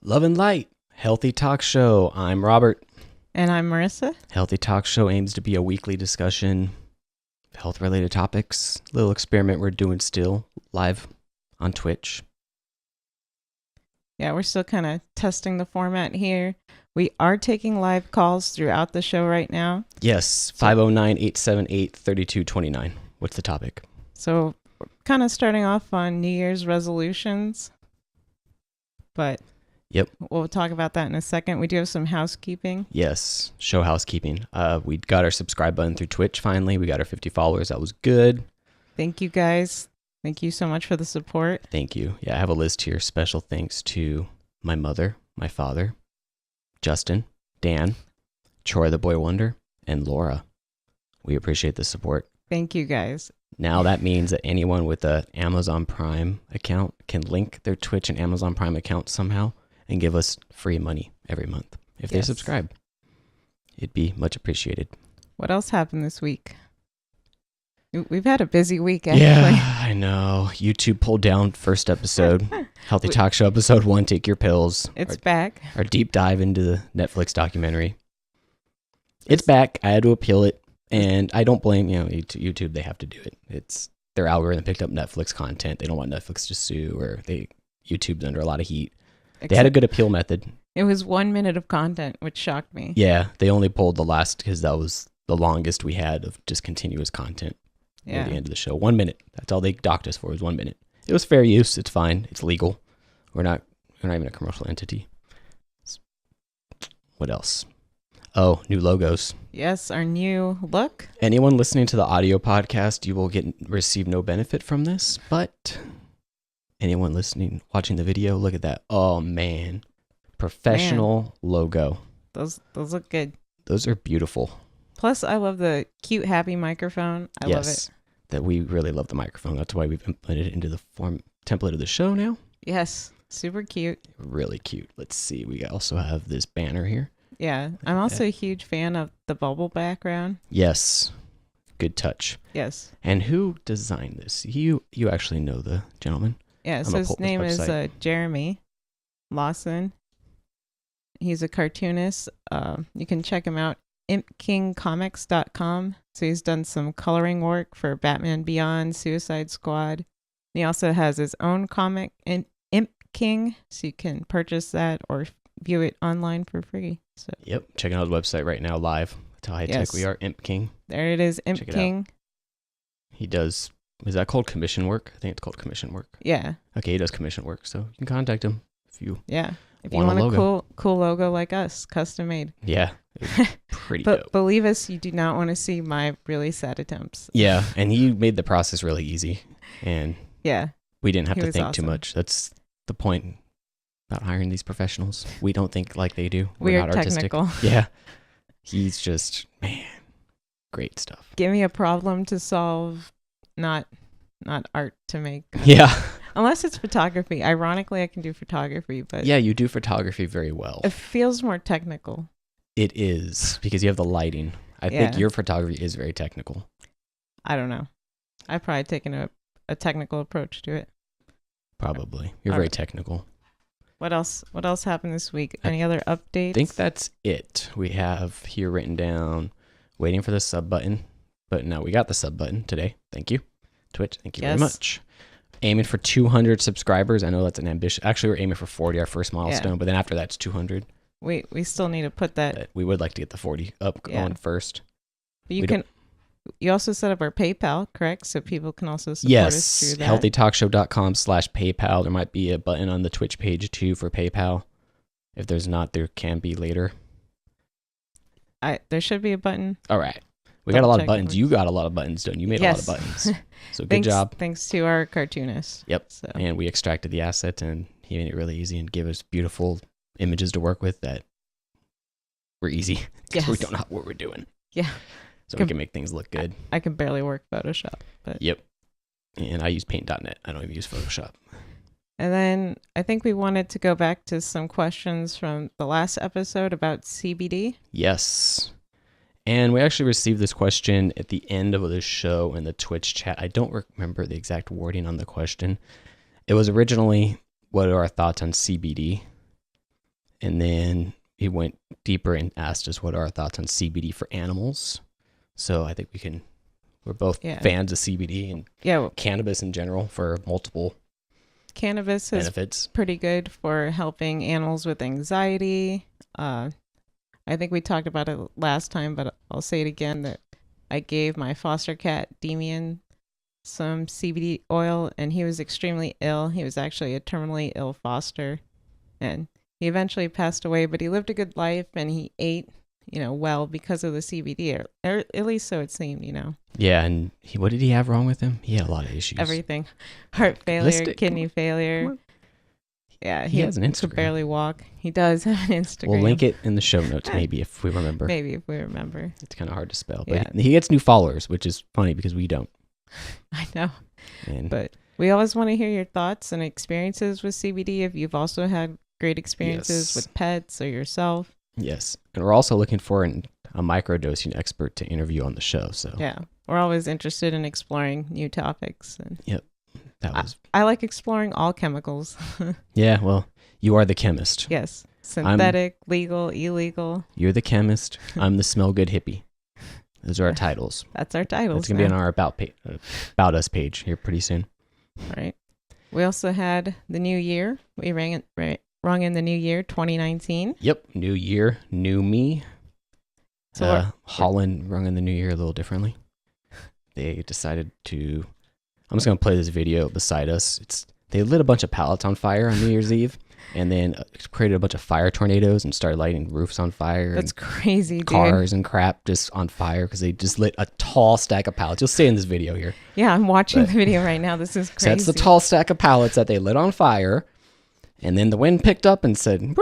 Love and Light, Healthy Talk Show. I'm Robert. And I'm Marissa. Healthy Talk Show aims to be a weekly discussion of health-related topics. Little experiment we're doing still live on Twitch. Yeah, we're still kind of testing the format here. We are taking live calls throughout the show right now. Yes, 509-878-3229. What's the topic? So we're kind of starting off on New Year's resolutions. But yep, we'll talk about that in a second. We do have some housekeeping. Yes, show housekeeping. We got our subscribe button through Twitch finally. We got our 50 followers. That was good. Thank you guys. Thank you so much for the support. Thank you. Yeah, I have a list here. Special thanks to my mother, my father, Justin, Dan, Troy the Boy Wonder, and Laura. We appreciate the support. Thank you guys. Now that means that anyone with an Amazon Prime account can link their Twitch and Amazon Prime account somehow and give us free money every month if they subscribe. It'd be much appreciated. What else happened this week? We've had a busy week, actually. Yeah, I know. YouTube pulled down first episode. Healthy Talk Show episode 1, Take Your Pills. It's back. Our deep dive into the Netflix documentary. It's back. I had to appeal it. And I don't blame, YouTube. They have to do it. It's their algorithm picked up Netflix content. They don't want Netflix to sue, or YouTube's under a lot of heat. They had a good appeal method. It was 1 minute of content, which shocked me. Yeah, they only pulled the last because that was the longest we had of just continuous content near the end of the show. 1 minute. That's all they docked us for, was 1 minute. It was fair use. It's fine. It's legal. We're not even a commercial entity. What else? Oh, new logos. Yes, our new look. Anyone listening to the audio podcast, you will receive no benefit from this, but anyone watching the video, look at that. Oh man. Professional logo. Those look good. Those are beautiful. Plus, I love the cute, happy microphone. I love it. That we really love the microphone. That's why we've implemented it into the template of the show now. Yes, super cute. Really cute. Let's see. We also have this banner here. Yeah, I'm also a huge fan of the bubble background. Yes. Good touch. Yes. And who designed this? You actually know the gentleman. Yeah, so his name is Jeremy Lawson. He's a cartoonist. You can check him out, impkingcomics.com. So he's done some coloring work for Batman Beyond, Suicide Squad. And he also has his own comic, Imp King, so you can purchase that or view it online for free. So yep, checking out his website right now live. That's how high tech we are. Imp King. There it is, Imp King. He does. Is that called commission work? I think it's called commission work. Yeah. Okay, he does commission work, so you can contact him if you. Yeah. If you want a cool logo like us, custom made. Yeah, pretty but dope. Believe us, you do not want to see my really sad attempts. Yeah, and he made the process really easy, and we didn't have to think too much. That's the point about hiring these professionals. We don't think like they do. We're not artistic. Technical. Yeah, he's just great stuff. Give me a problem to solve, not art to make. Yeah. Unless it's photography. Ironically, I can do photography, but yeah, you do photography very well. It feels more technical. It is, because you have the lighting. I think your photography is very technical. I don't know. I've probably taken a technical approach to it. Probably. You're very technical. What else happened this week? Any other updates? I think that's it. We have here written down, waiting for the sub button. But now we got the sub button today. Thank you. Twitch, thank you very much. Aiming for 200 subscribers. I know that's an ambition. Actually, we're aiming for 40, our first milestone. But then after that's 200. We still need to put that. But we would like to get the 40 up going first. You also set up our PayPal, correct? So people can also support us through that. Yes, healthytalkshow.com/PayPal. There might be a button on the Twitch page too for PayPal. If there's not, there can be later. There should be a button. All right. We got a lot of buttons. You got a lot of buttons done. You made a lot of buttons. So good job. Thanks to our cartoonist. Yep. So. And we extracted the asset, and he made it really easy and gave us beautiful images to work with that were easy. Because we don't know what we're doing. Yeah. So we can make things look good. I can barely work Photoshop. But yep. And I use paint.net. I don't even use Photoshop. And then I think we wanted to go back to some questions from the last episode about CBD. Yes. And we actually received this question at the end of the show in the Twitch chat. I don't remember the exact wording on the question. It was originally, what are our thoughts on CBD? And then he went deeper and asked us what are our thoughts on CBD for animals. So I think we're both fans of CBD and cannabis in general for multiple cannabis benefits. Is pretty good for helping animals with anxiety. I think we talked about it last time, but I'll say it again that I gave my foster cat, Demian, some CBD oil, and he was extremely ill. He was actually a terminally ill foster, and he eventually passed away, but he lived a good life, and he ate, well because of the CBD, or at least so it seemed, Yeah, and what did he have wrong with him? He had a lot of issues. Everything. Heart failure, kidney failure. Yeah, he has an Instagram. Could barely walk. He does have an Instagram. We'll link it in the show notes, maybe, if we remember. Maybe if we remember. It's kind of hard to spell. But he gets new followers, which is funny because we don't. I know. But we always want to hear your thoughts and experiences with CBD. If you've also had great experiences with pets or yourself. Yes. And we're also looking for a microdosing expert to interview on the show. So yeah, we're always interested in exploring new topics. And yep. I like exploring all chemicals. Yeah, well, you are the chemist. Yes. Synthetic, legal, illegal. You're the chemist. I'm the smell good hippie. Those are our titles. That's our titles. It's going to be on our about us page here pretty soon. All right. We also had the new year. We rung in the new year, 2019. Yep. New year, new me. So Holland rung in the new year a little differently. They decided to... I'm just going to play this video beside us. They lit a bunch of pallets on fire on New Year's Eve and then created a bunch of fire tornadoes and started lighting roofs on fire. That's crazy, dude. Cars and crap just on fire because they just lit a tall stack of pallets. You'll see in this video here. Yeah, I'm watching the video right now. This is crazy. So that's the tall stack of pallets that they lit on fire. And then the wind picked up and said,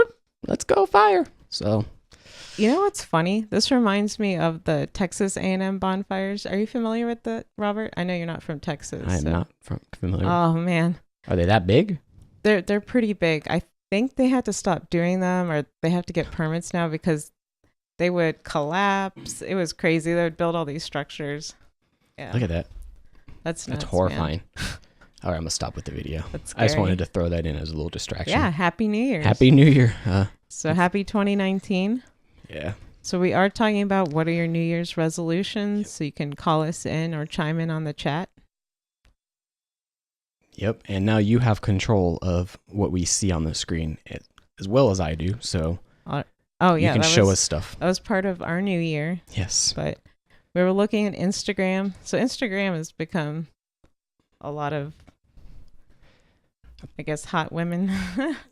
let's go fire. So... You know what's funny? This reminds me of the Texas A&M bonfires. Are you familiar with that, Robert? I know you're not from Texas. I am not familiar. Oh, man. Are they that big? They're pretty big. I think they had to stop doing them or they have to get permits now because they would collapse. It was crazy. They would build all these structures. Yeah. Look at that. That's nuts, horrifying. All right, I'm going to stop with the video. That's I just wanted to throw that in as a little distraction. Yeah, Happy New Year. Happy New Year. So happy 2019. Yeah. So we are talking about what are your New Year's resolutions. So you can call us in or chime in on the chat. Yep. And now you have control of what we see on the screen as well as I do. So you can show us stuff. That was part of our new year. Yes. But we were looking at Instagram. So Instagram has become a lot of, I guess, hot women.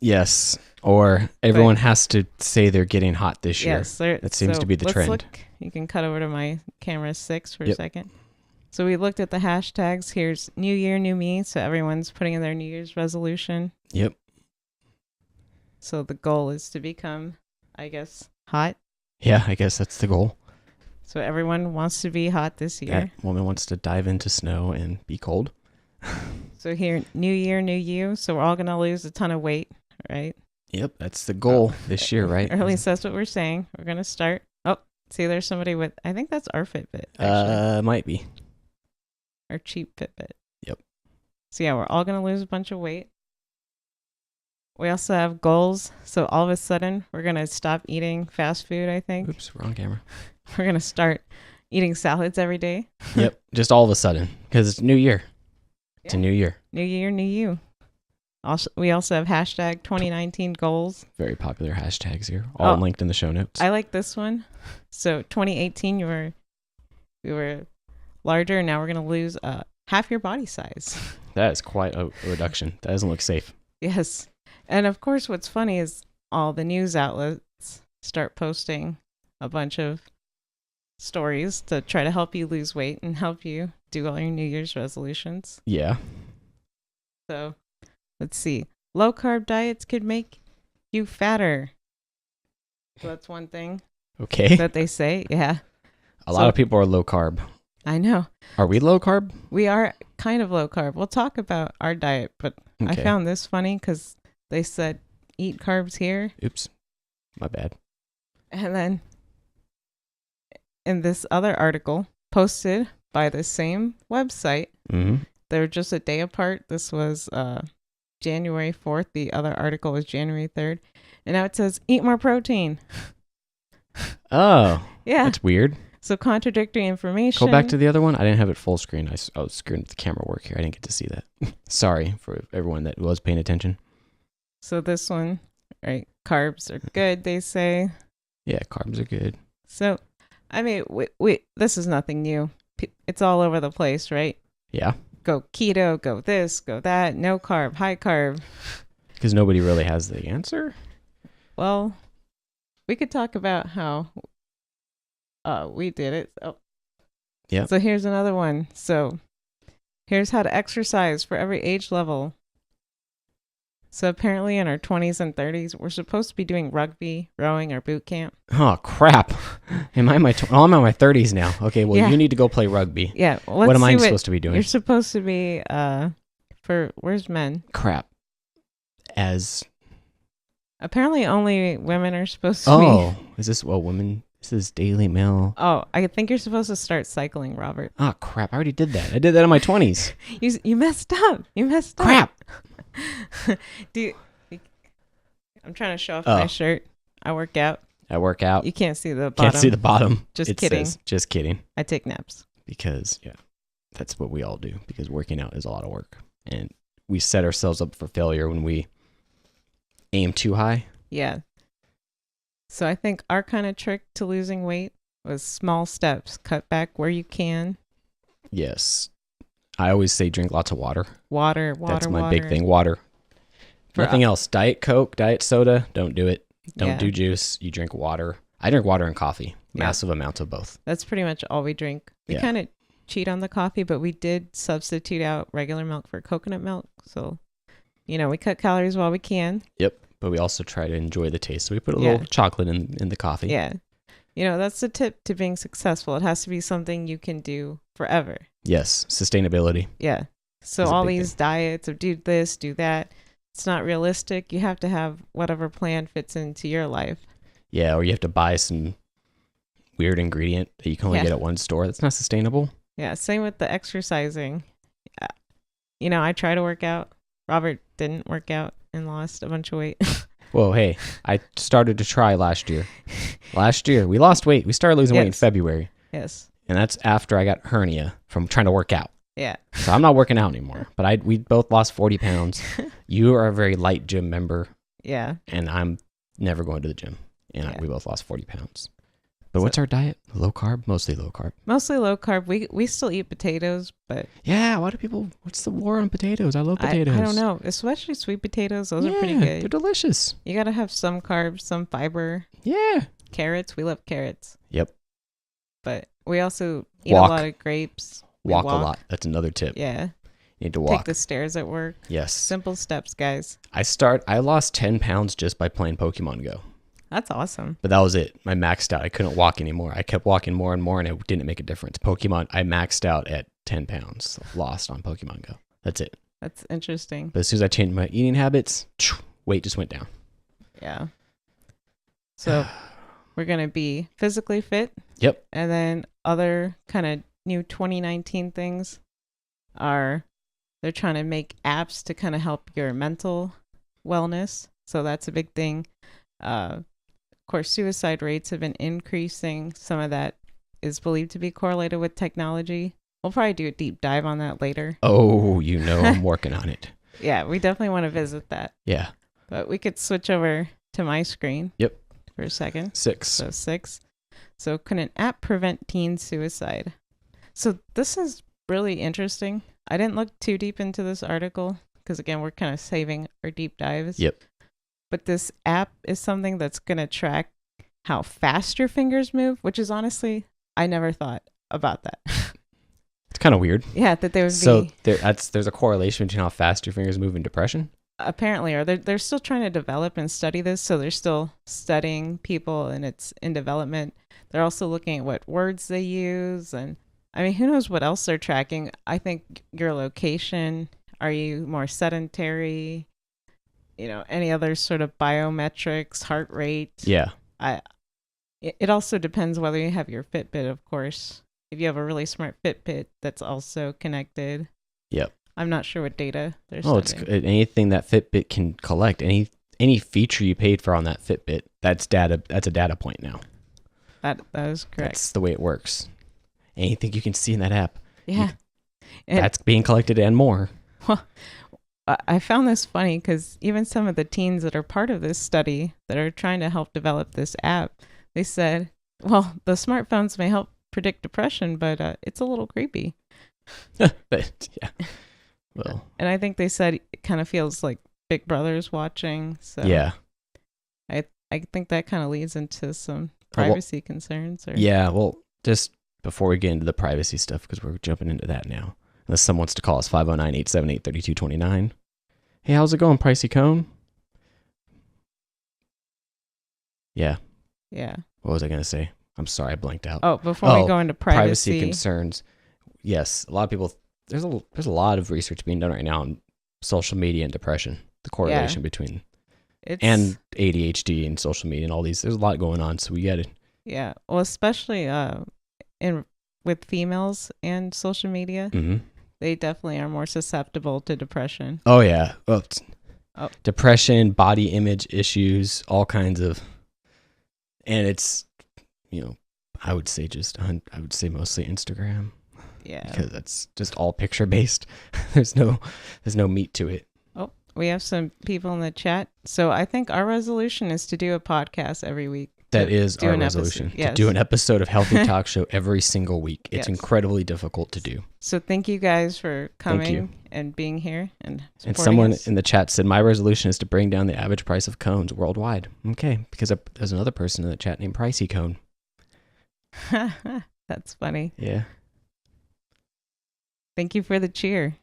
Yes. Or everyone has to say they're getting hot this year. Yes. That seems to be the trend. Look, you can cut over to my camera 6 for a second. So we looked at the hashtags. Here's New Year, New Me. So everyone's putting in their New Year's resolution. Yep. So the goal is to become, I guess, hot. Yeah, I guess that's the goal. So everyone wants to be hot this year. That woman wants to dive into snow and be cold. So here, New Year, New You. So we're all going to lose a ton of weight, right? Yep, that's the goal this year, right? Or at least that's what we're saying. We're going to start. Oh, see, there's somebody with, I think that's our Fitbit. Actually. Might be. Our cheap Fitbit. Yep. So yeah, we're all going to lose a bunch of weight. We also have goals. So all of a sudden, we're going to stop eating fast food, I think. Oops, wrong camera. We're going to start eating salads every day. Yep, just all of a sudden. Because it's New Year. It's a new year. New Year, New You. Also, we also have hashtag 2019 goals. Very popular hashtags here. All linked in the show notes. I like this one. So 2018, we were larger. Now we're going to lose half your body size. That is quite a reduction. That doesn't look safe. Yes. And of course, what's funny is all the news outlets start posting a bunch of stories to try to help you lose weight and help you do all your New Year's resolutions. Yeah. So let's see. Low carb diets could make you fatter. So that's one thing. Okay. That they say. Yeah. A lot of people are low carb. I know. Are we low carb? We are kind of low carb. We'll talk about our diet, but I found this funny because they said eat carbs here. Oops. My bad. And then in this other article posted by the same website, they're just a day apart. This was January 4th. The other article was January 3rd. And now it says, eat more protein. Oh, Yeah. that's weird. So contradictory information. Go back to the other one. I didn't have it full screen. I was screwing with the camera work here. I didn't get to see that. Sorry for everyone that was paying attention. So this one, right? Carbs are good, they say. Yeah, carbs are good. So, I mean, we this is nothing new. It's all over the place, right? Yeah. Go keto, go this, go that, no carb, high carb. Because nobody really has the answer. Well, we could talk about how we did it. Oh. Yeah. So here's another one. So here's how to exercise for every age level. So apparently in our 20s and 30s, we're supposed to be doing rugby, rowing, or boot camp. Oh, crap. I'm in my 30s now. Okay, well, Yeah. you need to go play rugby. Yeah. Well, What let's am I see supposed to be doing? You're supposed to be where's men? Crap. As... Apparently only women are supposed to Oh, is this... Well, women... This is Daily Mail. Oh, I think you're supposed to start cycling, Robert. Oh, crap. I already did that. I did that in my 20s. You messed up. You messed up. Crap. I'm trying to show off my shirt. I work out. I work out. You can't see the bottom. Can't see the bottom. Just kidding. Just kidding. I take naps. Because, yeah, that's what we all do. Because working out is a lot of work. And we set ourselves up for failure when we aim too high. Yeah. So I think our kind of trick to losing weight was small steps. Cut back where you can. Yes. I always say drink lots of water. Water. That's my big thing. Water. Nothing else. Diet Coke, diet soda, don't do it. Don't do juice. You drink water. I drink water and coffee. Massive amounts of both. That's pretty much all we drink. We kind of cheat on the coffee, but we did substitute out regular milk for coconut milk. So, we cut calories while we can. Yep. But we also try to enjoy the taste. So we put a little chocolate in the coffee. Yeah. That's the tip to being successful. It has to be something you can do forever. Yes. Sustainability. Yeah. So all these diets of do this, do that, it's not realistic. You have to have whatever plan fits into your life. Yeah. Or you have to buy some weird ingredient that you can only get at one store. That's not sustainable. Yeah. Same with the exercising. I try to work out. Robert didn't work out and lost a bunch of weight. Whoa, hey, I started to try last year. We lost weight. We started losing weight in February. Yes. And that's after I got hernia from trying to work out. Yeah. So I'm not working out anymore. But we both lost 40 pounds. You are a very light gym member. Yeah. And I'm never going to the gym. And we both lost 40 pounds. But what's our diet? Low carb? Mostly low carb. Mostly low carb. We still eat potatoes, but... Yeah, why do people... What's the war on potatoes? I love potatoes. I don't know. Especially sweet potatoes. Those are pretty good. They're delicious. You got to have some carbs, some fiber. Yeah. Carrots. We love carrots. Yep. But we also eat a lot of grapes. Walk a lot. That's another tip. Yeah. You need to walk. Take the stairs at work. Yes. Simple steps, guys. I lost 10 pounds just by playing Pokemon Go. That's awesome. But that was it. I maxed out. I couldn't walk anymore. I kept walking more and more, and it didn't make a difference. Pokemon, I maxed out at 10 pounds lost on Pokemon Go. That's it. That's interesting. But as soon as I changed my eating habits, weight just went down. Yeah. So we're going to be physically fit. Yep. And then other kind of new 2019 things are they're trying to make apps to kind of help your mental wellness. So that's a big thing. Of course, suicide rates have been increasing. Some of that is believed to be correlated with technology. We'll probably do a deep dive on that later. Oh, I'm working on it. Yeah, we definitely want to visit that. Yeah. But we could switch over to my screen. Yep. For a second. 6. So 6. So can an app prevent teen suicide? So this is really interesting. I didn't look too deep into this article because, again, we're kind of saving our deep dives. Yep. But this app is something that's going to track how fast your fingers move, which is honestly, I never thought about that. It's kind of weird. Yeah, that there would be. So there's a correlation between how fast your fingers move and depression? Apparently, or they're still trying to develop and study this. So they're still studying people and it's in development. They're also looking at what words they use. And I mean, who knows what else they're tracking? I think your location. Are you more sedentary? Any other sort of biometrics, heart rate. Yeah. It also depends whether you have your Fitbit, of course. If you have a really smart Fitbit that's also connected. Yep. I'm not sure what data they're Oh, it's sending. anything that Fitbit can collect. Any feature you paid for on that Fitbit, that's data. That's a data point now. That is correct. That's the way it works. Anything you can see in that app, Yeah. And- that's being collected and more. Well, I found this funny because even some of the teens that are part of this study that are trying to help develop this app, they said, well, the smartphones may help predict depression, but it's a little creepy. But yeah, well, And I think they said it kind of feels like Big Brother's watching. So yeah, I think that kind of leads into some well, privacy concerns. Or yeah. Well, just before we get into the privacy stuff, because we're jumping into that now. Unless someone wants to call us 509-878-3229. Hey, how's it going, Pricey Cone? Yeah. Yeah. What was I gonna say? I'm sorry, I blanked out. Oh, before we go into privacy concerns. Yes, a lot of people. There's a lot of research being done right now on social media and depression. The correlation between and ADHD and social media and all these. There's a lot going on, so we get it. Yeah. Well, especially with females and social media, they definitely are more susceptible to depression. Oh yeah. Well, depression, body image issues, all kinds of, and it's, I would say mostly Instagram. Yeah. Because that's just all picture based. There's no meat to it. Oh, we have some people in the chat. So I think our resolution is to do a podcast every week. That is our resolution. To do an episode of Healthy Talk Show every single week. It's incredibly difficult to do. So thank you guys for coming and being here and supporting And someone us. in the chat said, my resolution is to bring down the average price of cones worldwide. Okay, because there's another person in the chat named Pricey Cone. That's funny. Yeah. Thank you for the cheer.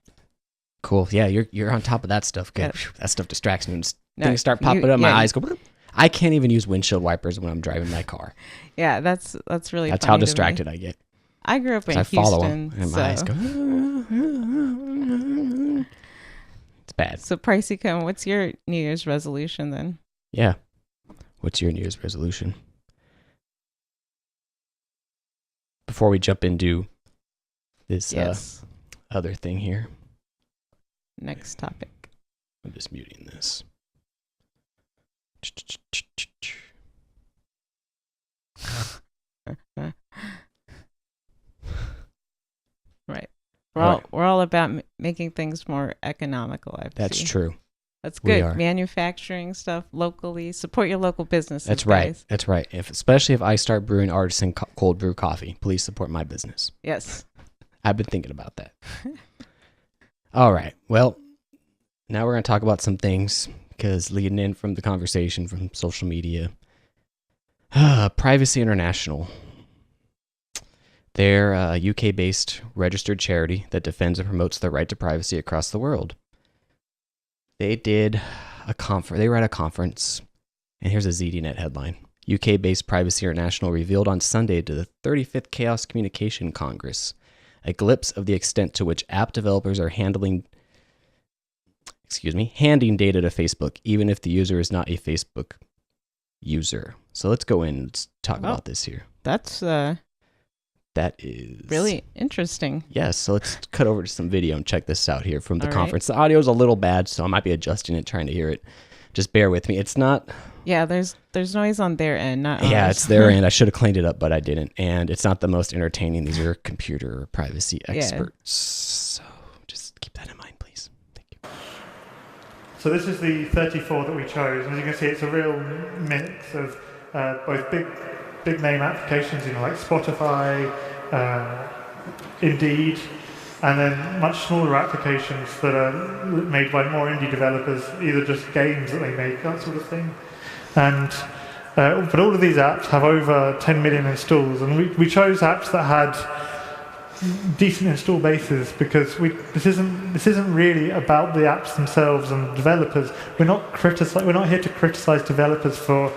Cool. Yeah, you're on top of that stuff. Good. Yeah. That stuff distracts me. When things start popping up, my eyes go. I can't even use windshield wipers when I'm driving my car. Yeah, that's really. That's funny how distracted I get. I grew up in Houston. I follow them, and my eyes go. It's bad. So, Pricey Cone, what's your New Year's resolution then? Yeah. What's your New Year's resolution? Before we jump into this other thing here. Next topic. I'm just muting this. Right. We're all about making things more economical. That's true. That's good. Manufacturing stuff locally. Support your local businesses. That's right. That's right. Especially if I start brewing artisan cold brew coffee, please support my business. Yes. I've been thinking about that. All right. Well, now we're going to talk about some things because leading in from the conversation from social media. Privacy International. They're a UK-based registered charity that defends and promotes the right to privacy across the world. They did they were at a conference, and here's a ZDNet headline. UK-based Privacy International revealed on Sunday to the 35th Chaos Communication Congress a glimpse of the extent to which app developers are handing data to Facebook, even if the user is not a Facebook user. So let's go in and talk about this here. That is really interesting. Yes, so let's cut over to some video and check this out here from the conference. The audio is a little bad, so I might be adjusting it, trying to hear it. Just bear with me. It's not... Yeah, there's noise on their end, not ours. Yeah, it's their end. I should have cleaned it up, but I didn't. And it's not the most entertaining. These are computer privacy experts. So just keep that in mind, please. Thank you. So this is the 34 that we chose. And as you can see, it's a real mix of both big name applications, like Spotify, Indeed, and then much smaller applications that are made by more indie developers, either just games that they make, that sort of thing. And but all of these apps have over 10 million installs, and we chose apps that had decent install bases because this isn't really about the apps themselves and developers. We're not here to criticize developers for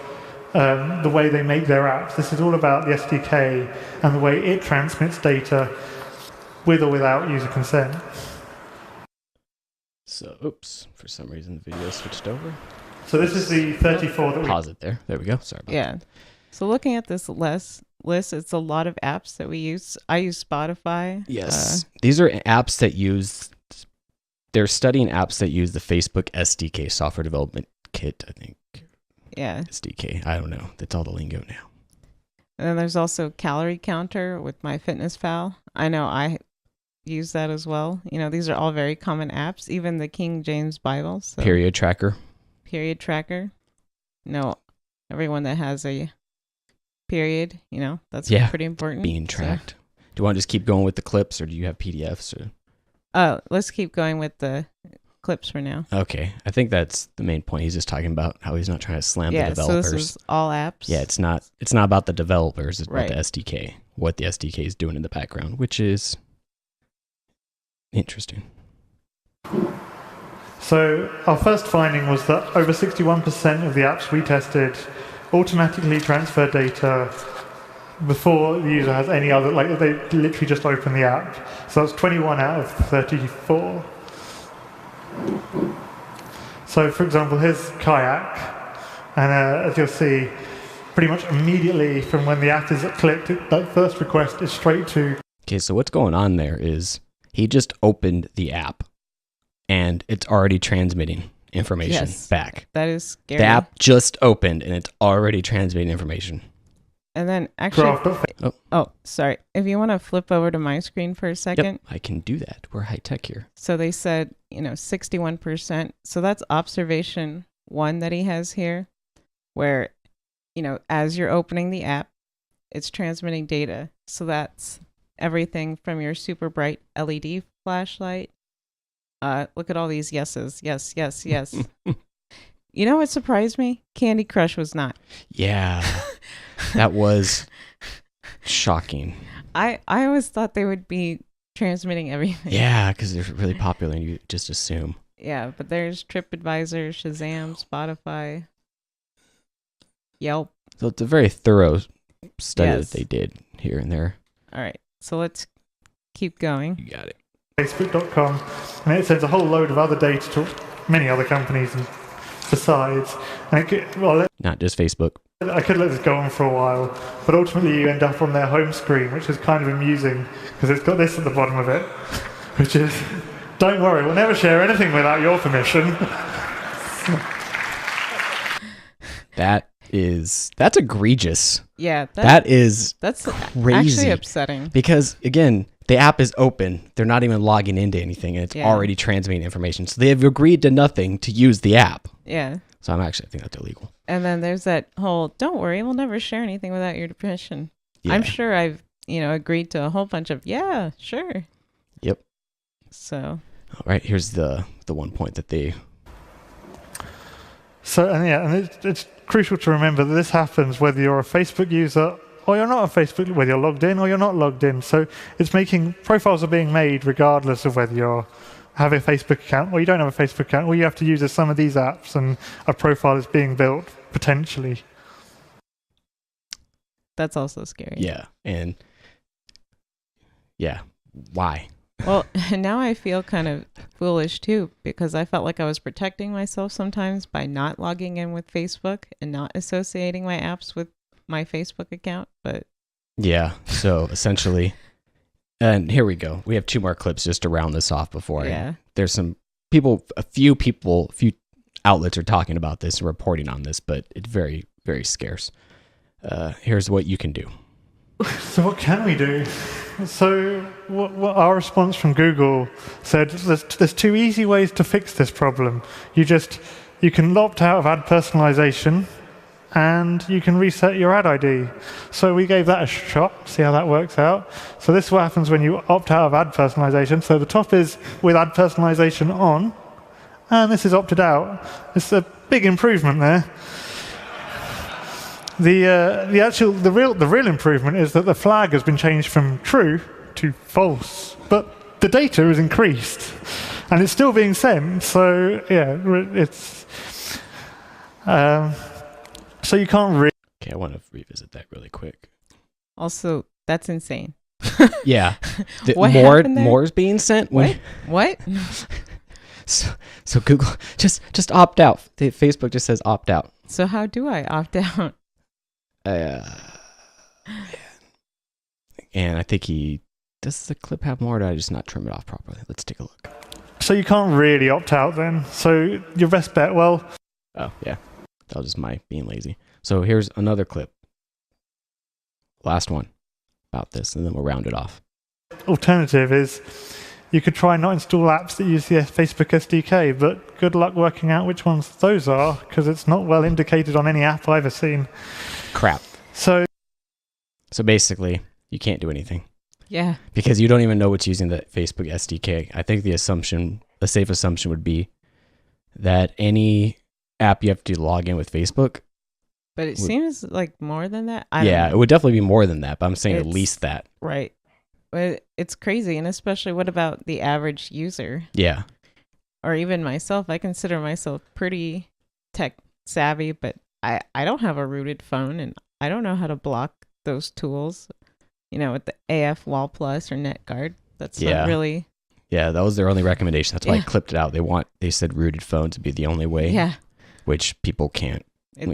the way they make their apps. This is all about the SDK and the way it transmits data with or without user consent. So, oops, for some reason the video switched over. So this is the 34 that we... Pause it there. There we go. Sorry about that. So looking at this list, it's a lot of apps that we use. I use Spotify. Yes. These are apps that use they're studying apps that use the Facebook SDK, software development kit, I think. Yeah. SDK. I don't know. That's all the lingo now. And then there's also Calorie Counter with MyFitnessPal. I know I use that as well. You know, these are all very common apps, even the King James Bible. So Period tracker. Period tracker. No, everyone that has a period, you know, that's pretty important. Being tracked. So. Do you want to just keep going with the clips, or do you have PDFs? Or? Let's keep going with the clips for now. Okay. I think that's the main point. He's just talking about how he's not trying to slam the developers. So this is all apps. Yeah, it's not about the developers, it's about the SDK, what the SDK is doing in the background, which is interesting. So our first finding was that over 61% of the apps we tested automatically transfer data before the user has any other, like they literally just open the app. So that's 21 out of 34. So for example, here's Kayak, and as you'll see, pretty much immediately from when the app is clicked, that first request is straight to... Okay, so what's going on there is he just opened the app, and it's already transmitting information back. That is scary. The app just opened, and it's already transmitting information. And then actually... sorry. If you want to flip over to my screen for a second. Yep, I can do that. We're high tech here. So they said, 61%. So that's observation 1 that he has here, where, as you're opening the app, it's transmitting data. So that's everything from your super bright LED flashlight. Look at all these yeses. Yes, yes, yes. You know what surprised me? Candy Crush was not. Yeah, that was shocking. I always thought they would be transmitting everything. Yeah, because they're really popular and you just assume. Yeah, but there's TripAdvisor, Shazam, Spotify, Yelp. So it's a very thorough study that they did here and there. All right, so let's keep going. You got it. Facebook.com, and it sends a whole load of other data to many other companies and besides. And not just Facebook. I could let this go on for a while, but ultimately you end up on their home screen, which is kind of amusing because it's got this at the bottom of it, which is, don't worry, we'll never share anything without your permission. That's egregious. Yeah. That's crazy. Actually upsetting. Because, again, the app is open. They're not even logging into anything, and it's already transmitting information. So they have agreed to nothing to use the app. Yeah. So I think that's illegal. And then there's that whole, don't worry, we'll never share anything without your permission. Yeah. I'm sure I've, agreed to a whole bunch of, yeah, sure. Yep. So. All right, here's the one point that they... So, and it's crucial to remember that this happens whether you're a Facebook user or you're not a Facebook, whether you're logged in or you're not logged in. So it's profiles are being made regardless of whether you have a Facebook account or you don't have a Facebook account. All you have to use is some of these apps and a profile is being built, potentially. That's also scary. Yeah, and why? Well, now I feel kind of foolish too, because I felt like I was protecting myself sometimes by not logging in with Facebook and not associating my apps with my Facebook account, but... Yeah, so essentially... And here we go. We have 2 more clips just to round this off before there's some people, a few outlets are talking about this and reporting on this, but it's very, very scarce. Here's what you can do. So what can we do? So what our response from Google said, there's 2 easy ways to fix this problem. You can opt out of ad personalization, and you can reset your ad ID. So we gave that a shot, see how that works out. So this is what happens when you opt out of ad personalization. So the top is with ad personalization on, and this is opted out. It's a big improvement there. The real improvement is that the flag has been changed from true to false, but the data is increased, and it's still being sent. So it's so you can't really. Okay, I want to revisit that really quick. Also, that's insane. Yeah, more is being sent. What? So Google just opt out. Facebook just says opt out. So how do I opt out? And I think does the clip have more, or did I just not trim it off properly? Let's take a look. So you can't really opt out then. So your best bet, well, Oh, yeah. That was just my being lazy. So here's another clip. Last one about this, and then we'll round it off. alternative is you could try not install apps that use the Facebook SDK, but good luck working out which ones those are, because it's not well indicated on any app I've ever seen. Crap. So So basically, you can't do anything Yeah. because you don't even know what's using the Facebook SDK. I think the safe assumption would be that any app you have to log in with Facebook. But it seems like more than that. I don't Yeah, know. it would definitely be more than that, but I'm saying at It's- least that. Right. But it's crazy. And especially what about the average user? Yeah. Or even myself? I consider myself pretty tech savvy, but I don't have a rooted phone and I don't know how to block those tools, with the AF Wall Plus or NetGuard. That's not really. Yeah, that was their only recommendation. That's why I Yeah. clipped it out. They said rooted phone to be the only way, Yeah. which people can't. And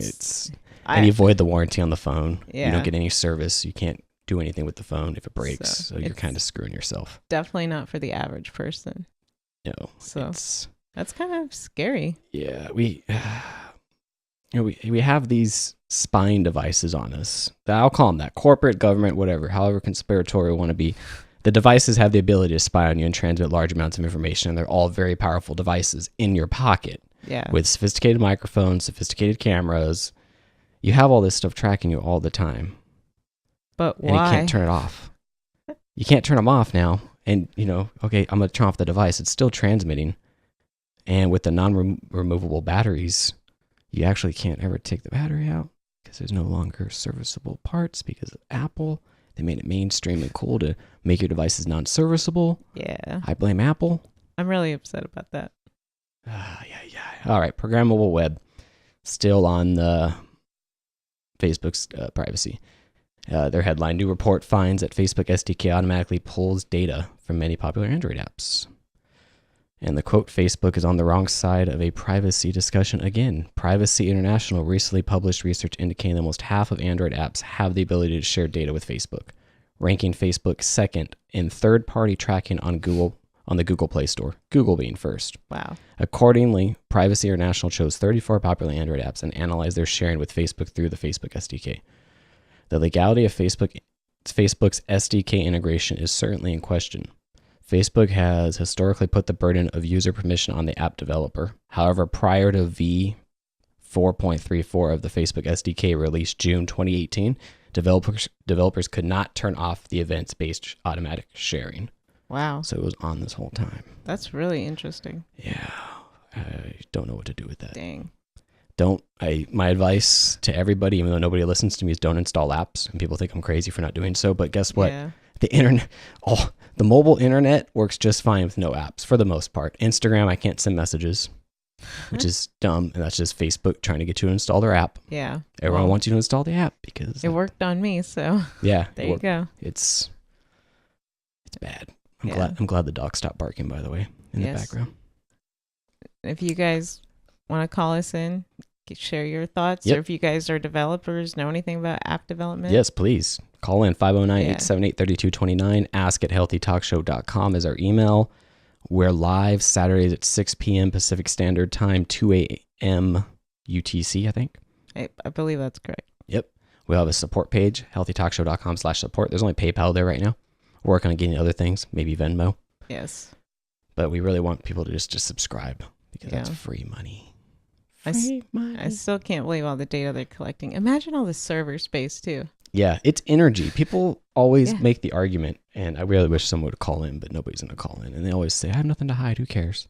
I you void the warranty on the phone. You Yeah. don't get any service. You can't do anything with the phone if it breaks. So So you're it's- kind of screwing yourself. definitely not for the average person. So It's, that's kind of scary. yeah, we have these spying devices on us. I'll call them that. Corporate, government, whatever, however conspiratorial we want to be. The devices have the ability to spy on you and transmit large amounts of information, and they're all very powerful devices in your pocket Yeah. with sophisticated microphones, sophisticated cameras. You have all this stuff tracking you all the time, But and why? you can't turn it off. You can't turn them off now. And, okay, I'm going to turn off the device. It's still transmitting. And with the non-removable batteries, you actually can't ever take the battery out because there's no longer serviceable parts because of Apple. They made it mainstream and cool to make your devices non-serviceable. Yeah. I blame Apple. I'm really upset about that. Yeah. All right, programmable web. Still on Facebook's privacy. Their headline, new report finds that Facebook SDK automatically pulls data from many popular Android apps. And the quote, Facebook is on the wrong side of a privacy discussion again. Privacy International recently published research indicating that almost half of Android apps have the ability to share data with Facebook, ranking Facebook second in third-party tracking on the Google Play Store, Google being first. Wow. Accordingly, Privacy International chose 34 popular Android apps and analyzed their sharing with Facebook through the Facebook SDK. The legality of Facebook's SDK integration is certainly in question. Facebook has historically put the burden of user permission on the app developer. However, prior to v4.34 of the Facebook SDK released June 2018, developers could not turn off the events-based automatic sharing. Wow. So it was on this whole time. That's really interesting. Yeah, I don't know what to do with that. Dang. My advice to everybody, even though nobody listens to me, is don't install apps. And people think I'm crazy for not doing so. But guess what? Yeah. The internet, the mobile internet works just fine with no apps for the most part. Instagram, I can't send messages, which is dumb. And that's just Facebook trying to get you to install their app. Yeah. Everyone Well, wants you to install the app because it worked on me, so Yeah, there you go. It's bad. Yeah. I'm glad the dog stopped barking. By the way, in the Yes. background. If you guys want to call us in, share your thoughts, Yep. or if you guys are developers, know anything about app development. Yes, please. Call in 509-878-3229. Ask at healthytalkshow.com is our email. We're live Saturdays at 6 p.m. Pacific Standard Time, 2 a.m. UTC, I think. I believe that's correct. Yep. We have a support page, healthytalkshow.com/support. There's only PayPal there right now. We're working on getting other things, maybe Venmo. Yes. But we really want people to just subscribe because that's Yeah. free money. I still can't believe all the data they're collecting. Imagine all the server space too. Yeah, it's energy. People always Yeah. make the argument, and I really wish someone would call in, but nobody's going to call in. And they always say, I have nothing to hide. Who cares?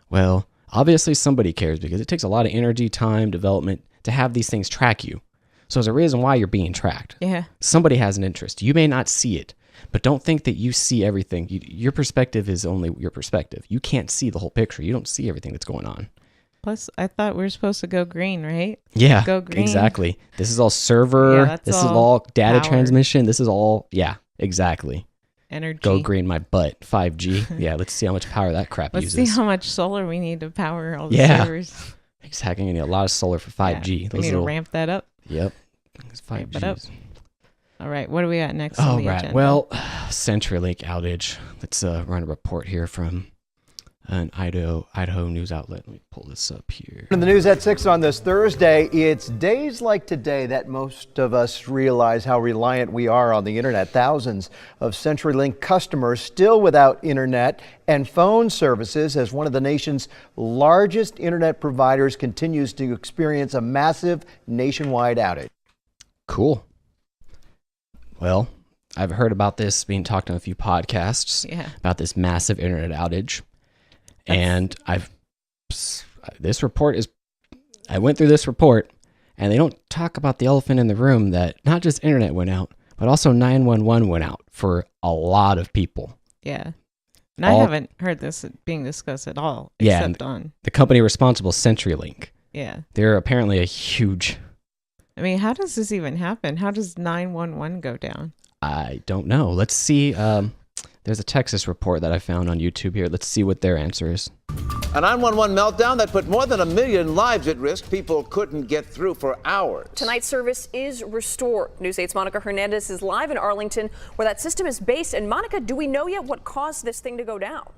Well, obviously somebody cares because it takes a lot of energy, time, development to have these things track you. So there's a reason why you're being tracked. Yeah. Somebody has an interest. You may not see it, but don't think that you see everything. Your perspective is only your perspective. You can't see the whole picture. You don't see everything that's going on. Plus, I thought we were supposed to go green, right? Yeah, Go green. exactly. This is all server. Yeah, that's this is all all data power. transmission. This is all, yeah, exactly. Energy. Go green my butt. 5G. Yeah, let's see how much power that crap Let's uses. see how much solar we need to power all the Yeah. servers. Exactly. You need a lot of solar for 5G. Yeah, Those we need little, to ramp that up. Yep. It's Ramp it 5G. up. All right. What do we got next on Oh, the right. agenda? Well, CenturyLink outage. Let's run a report here from an Idaho news outlet. Let me pull this up here. In the news at 6 on this Thursday, it's days like today that most of us realize how reliant we are on the internet. Thousands of CenturyLink customers still without internet and phone services as one of the nation's largest internet providers continues to experience a massive nationwide outage. Cool. Well, I've heard about this being talked on a few podcasts about this massive internet outage. And I went through this report, and they don't talk about the elephant in the room that not just internet went out, but also 911 went out for a lot of people. Yeah. And I haven't heard this being discussed at all, except on the company responsible, CenturyLink. Yeah. They're apparently a huge... I mean, how does this even happen? How does 911 go down? I don't know. Let's see. There's a Texas report that I found on YouTube here. Let's see what their answer is. A 911 meltdown that put more than 1 million lives at risk. People couldn't get through for hours. Tonight's service is restored. News 8's Monica Hernandez is live in Arlington, where that system is based. And Monica, do we know yet what caused this thing to go down?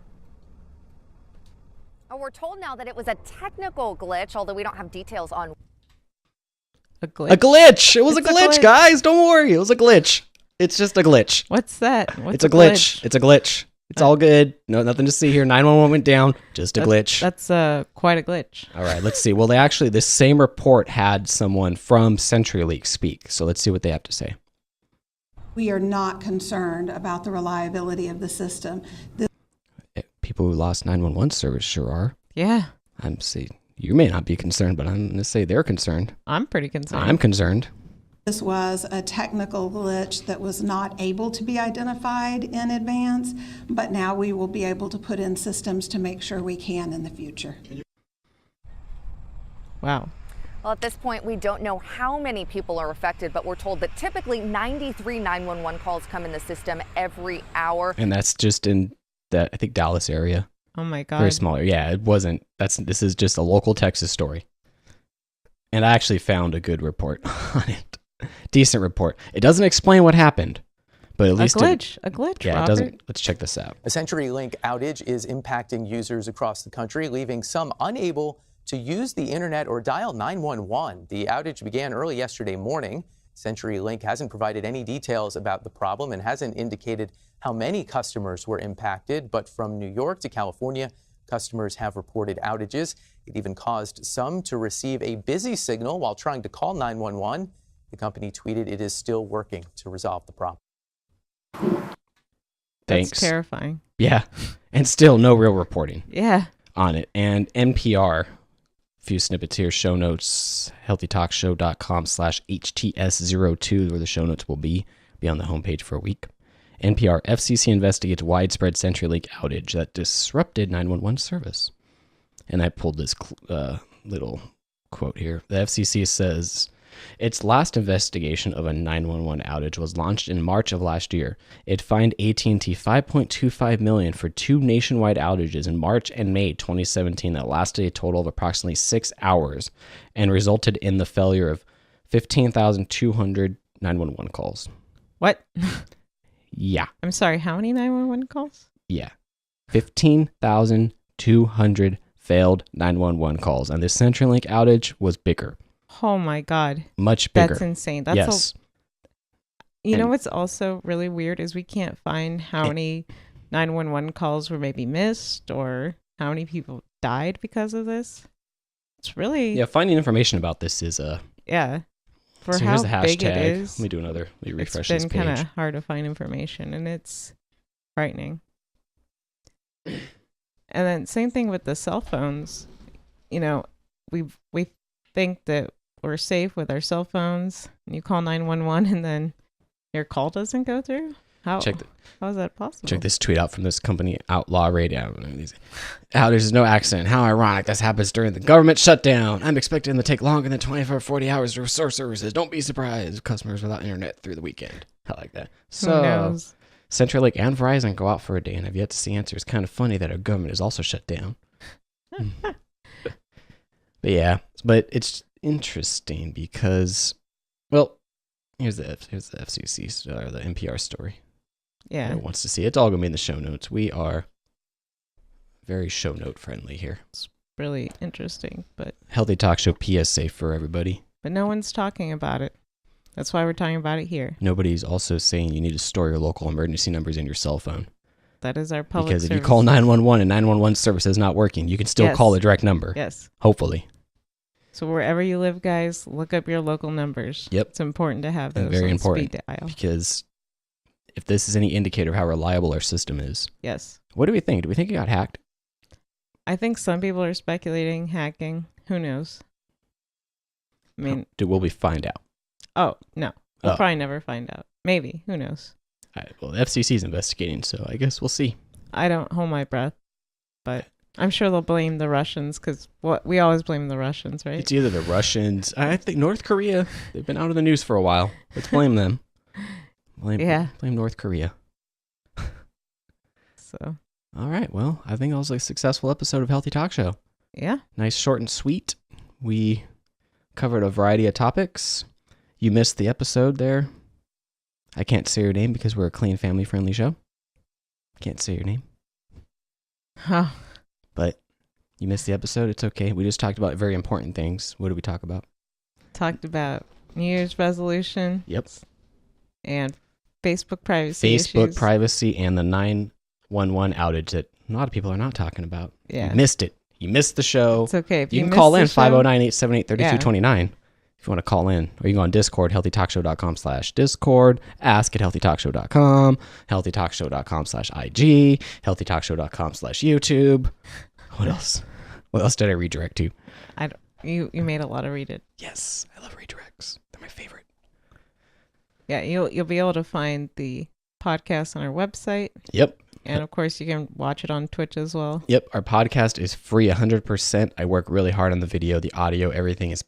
Oh, we're told now that it was a technical glitch, although we don't have details on. A glitch? A glitch! It was a glitch, guys! Don't worry, it was a glitch. It's just a glitch. What's that? It's a glitch. It's a glitch. It's all good. No, nothing to see here. 911 went down. Just a glitch. That's quite a glitch. All right, let's see. Well, this same report had someone from CenturyLink speak. So let's see what they have to say. We are not concerned about the reliability of the system. People who lost 911 service sure are. Yeah. You may not be concerned, but I'm going to say they're concerned. I'm pretty concerned. I'm concerned. This was a technical glitch that was not able to be identified in advance, but now we will be able to put in systems to make sure we can in the future. Wow. Well, at this point, we don't know how many people are affected, but we're told that typically 93 911 calls come in the system every hour. And that's just in that, I think, Dallas area. Oh my God. Very small. Yeah, it wasn't. This is just a local Texas story. And I actually found a good report on it. Decent report. It doesn't explain what happened, but at least a glitch. Yeah, Robert. It doesn't. Let's check this out. A CenturyLink outage is impacting users across the country, leaving some unable to use the internet or dial 911. The outage began early yesterday morning. CenturyLink hasn't provided any details about the problem and hasn't indicated how many customers were impacted, but from New York to California, customers have reported outages. It even caused some to receive a busy signal while trying to call 911. The company tweeted it is still working to resolve the problem. Thanks. That's terrifying. Yeah. And still no real reporting. Yeah. On it. And NPR, a few snippets here, show notes, healthytalkshow.com/HTS02, where the show notes will be on the homepage for a week. NPR, FCC investigates widespread CenturyLink outage that disrupted 911 service. And I pulled this little quote here. The FCC says its last investigation of a 911 outage was launched in March of last year. It fined AT&T $5.25 million for 2 nationwide outages in March and May 2017 that lasted a total of approximately 6 hours and resulted in the failure of 15,200 911 calls. What? Yeah. I'm sorry, how many 911 calls? Yeah. 15,200 failed 911 calls, and this CenturyLink outage was bigger. Oh my God. Much bigger. That's insane. That's yes. You know what's also really weird is we can't find how many 911 calls were maybe missed or how many people died because of this. It's really... Yeah, finding information about this is... Yeah. For so how here's the hashtag. big it is. Let me do another. Let me refresh it's this been page. kind of hard to find information, and it's frightening. And then same thing with the cell phones. You know, we think that we're safe with our cell phones, and you call 911 and then your call doesn't go through? How is that possible? Check this tweet out from this company, Outlaw Radio. There's no accident. How ironic. This happens during the government shutdown. I'm expecting them to take longer than 24 or 40 hours to restore services. Don't be surprised. Customers without internet through the weekend. I like that. So, who knows? CenturyLink and Verizon go out for a day and have yet to see answers. Kind of funny that our government is also shut down. But yeah, but it's interesting because, well, here's the FCC or the NPR story. Yeah, who wants to see it. It's all gonna be in the show notes. We are very show note friendly here. Really interesting, but Healthy Talk Show PSA for everybody. no one's talking about it. That's why we're talking about it here. Nobody's also saying you need to store your local emergency numbers in your cell phone. That is our public Because if you service. call 911 and 911 service is not working, you can still Yes. call a direct number. Yes. Hopefully. So wherever you live, guys, look up your local numbers. Yep. It's important to have those. Very on important. Speed dial. Because if this is any indicator of how reliable our system is. Yes. What do we think? Do we think it got hacked? I think some people are speculating hacking. Who knows? I mean, Will we find out? oh, no. We'll Oh. probably never find out. Maybe. Who knows? Well, the FCC is investigating, so I guess we'll see. I don't hold my breath, but I'm sure they'll blame the Russians because we always blame the Russians, right? It's either the Russians. I think North Korea. They've been out of the news for a while. Let's blame them. Blame North Korea. So. All right. Well, I think that was a successful episode of Healthy Talk Show. Yeah. Nice, short, and sweet. We covered a variety of topics. You missed the episode there. I can't say your name because we're a clean, family-friendly show. Can't say your name. Huh. But you missed the episode. It's okay. We just talked about very important things. What did we talk about? Talked about New Year's resolution. Yep. And Facebook privacy Facebook issues. privacy and the 911 outage that a lot of people are not talking about. Yeah. You missed it. You missed the show. It's okay. If you you can missed call the in show- 509-878-3229 if you want to call in. Or you can go on Discord, healthytalkshow.com/Discord, ask at healthytalkshow.com, healthytalkshow.com/IG, healthytalkshow.com/YouTube. What else? What else did I redirect to? You made a lot of read it. Yes, I love redirects. They're my favorite. Yeah, you'll be able to find the podcast on our website. Yep. And of course, you can watch it on Twitch as well. Yep, our podcast is free 100%. I work really hard on the video, the audio, everything is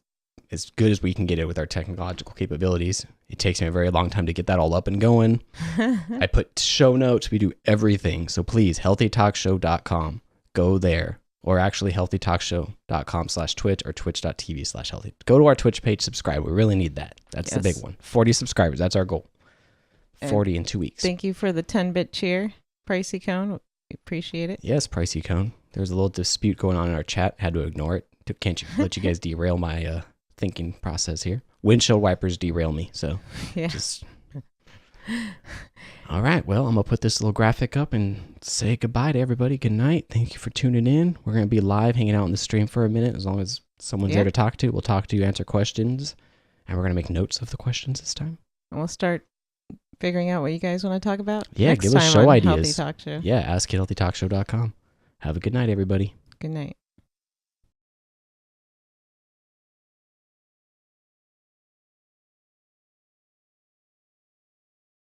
as good as we can get it with our technological capabilities. It takes me a very long time to get that all up and going. I put show notes. We do everything. So please, healthytalkshow.com. Go there. Or actually, healthytalkshow.com/Twitch or twitch.tv/healthy. Go to our Twitch page, subscribe. We really need that. That's the big one. 40 subscribers. That's our goal. 40 in 2 weeks. Thank you for the 10-bit cheer, Pricey Cone. We appreciate it. Yes, Pricey Cone. There was a little dispute going on in our chat. Had to ignore it. Can't you let you guys derail my thinking process here? Windshield wipers derail me. So Yeah. just... All right. Well, I'm going to put this little graphic up and say goodbye to everybody. Good night. Thank you for tuning in. We're going to be live hanging out in the stream for a minute. As long as someone's there to talk to, we'll talk to you, answer questions. And we're going to make notes of the questions this time. And we'll start figuring out what you guys want to talk about. Yeah, next give us time show on ideas. Healthy Talk Show. Yeah, ask at healthytalkshow.com. Have a good night, everybody. Good night.